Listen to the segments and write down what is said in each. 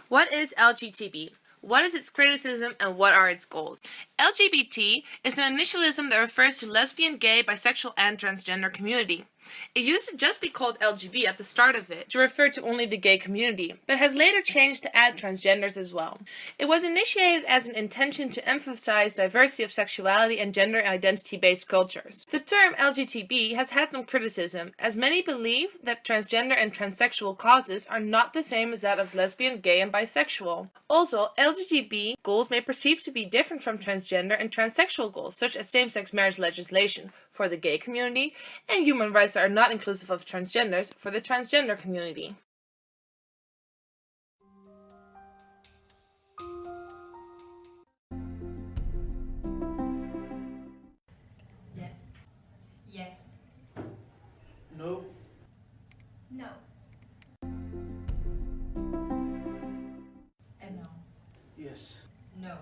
What is LGTB? What is its criticism and what are its goals? LGBT is an initialism that refers to lesbian, gay, bisexual, and transgender community. It used to just be called LGB at the start of it, to refer to only the gay community, but has later changed to add transgenders as well. It was initiated as an intention to emphasize diversity of sexuality and gender identity-based cultures. The term LGTB has had some criticism, as many believe that transgender and transsexual causes are not the same as that of lesbian, gay, and bisexual. Also, LGTB goals may perceive to be different from transgender and transsexual goals, such as same-sex marriage legislation for the gay community, and human rights that are not inclusive of transgenders for the transgender community. Yes. Yes. No. No. And no. Yes. No.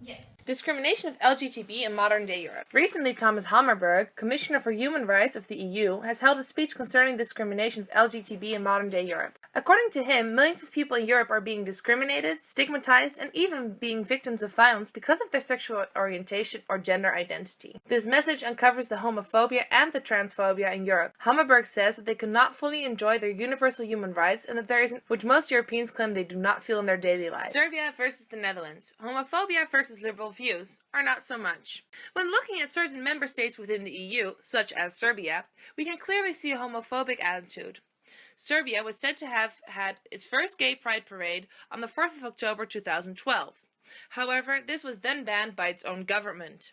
Yes. Discrimination of LGTB in modern-day Europe. Recently, Thomas Hammerberg, Commissioner for Human Rights of the EU, has held a speech concerning discrimination of LGTB in modern-day Europe. According to him, millions of people in Europe are being discriminated, stigmatized, and even being victims of violence because of their sexual orientation or gender identity. This message uncovers the homophobia and the transphobia in Europe. Hammerberg says that they cannot fully enjoy their universal human rights and that there is, which most Europeans claim they do not feel in their daily lives. Serbia versus the Netherlands. Homophobia versus liberal views, or not so much. When looking at certain member states within the EU, such as Serbia, we can clearly see a homophobic attitude. Serbia was said to have had its first gay pride parade on the 4th of October 2012. However, this was then banned by its own government.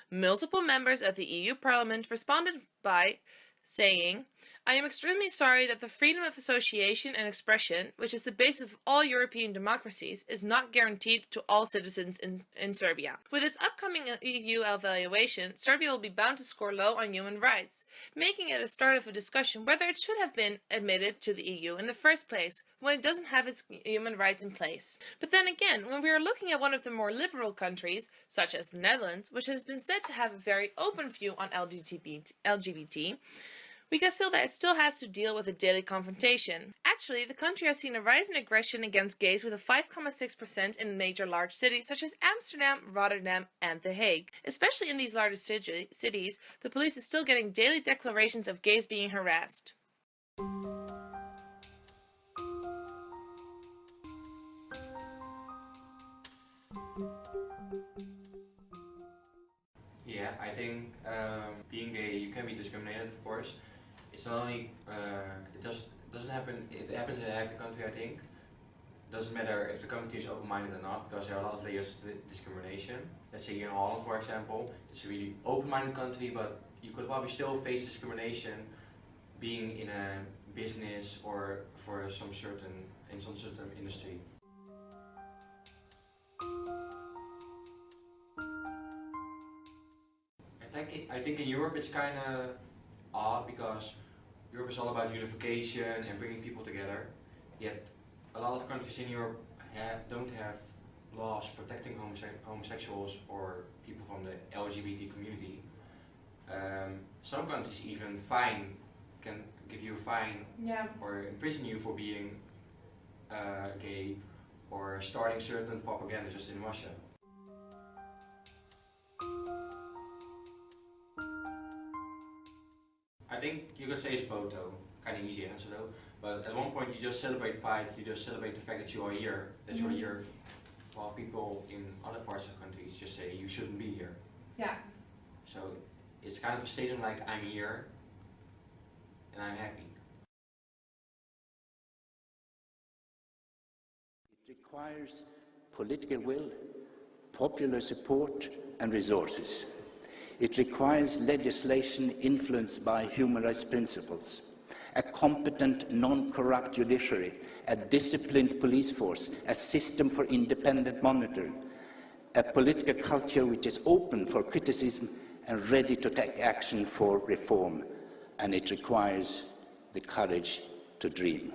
Multiple members of the EU Parliament responded by saying, "I am extremely sorry that the freedom of association and expression, which is the basis of all European democracies, is not guaranteed to all citizens in Serbia." With its upcoming EU evaluation, Serbia will be bound to score low on human rights, making it a start of a discussion whether it should have been admitted to the EU in the first place, when it doesn't have its human rights in place. But then again, when we are looking at one of the more liberal countries, such as the Netherlands, which has been said to have a very open view on LGBT, we can see that it still has to deal with a daily confrontation. Actually, the country has seen a rise in aggression against gays with a 5.6% in major large cities such as Amsterdam, Rotterdam, and The Hague. Especially in these larger cities, the police is still getting daily declarations of gays being harassed. Yeah, I think being gay, you can be discriminated, of course. It's not only, it doesn't happen, it happens in every country, I think. Doesn't matter if the community is open-minded or not, because there are a lot of layers to discrimination. Let's say here in Holland, for example, it's a really open-minded country, but you could probably still face discrimination being in a business or for some certain industry. I think in Europe it's kind of odd because Europe is all about unification and bringing people together, yet a lot of countries in Europe don't have laws protecting homosexuals or people from the LGBT community. Some countries even can give you a fine or imprison you for being gay or starting certain propaganda, just in Russia. I think you could say it's both though, kind of easy answer though, but at one point you just celebrate Pride, you just celebrate the fact that you are here, you're here, while people in other parts of countries just say you shouldn't be here. Yeah. So it's kind of a statement like I'm here and I'm happy. It requires political will, popular support and resources. It requires legislation influenced by human rights principles, a competent, non-corrupt judiciary, a disciplined police force, a system for independent monitoring, a political culture which is open for criticism and ready to take action for reform, and it requires the courage to dream.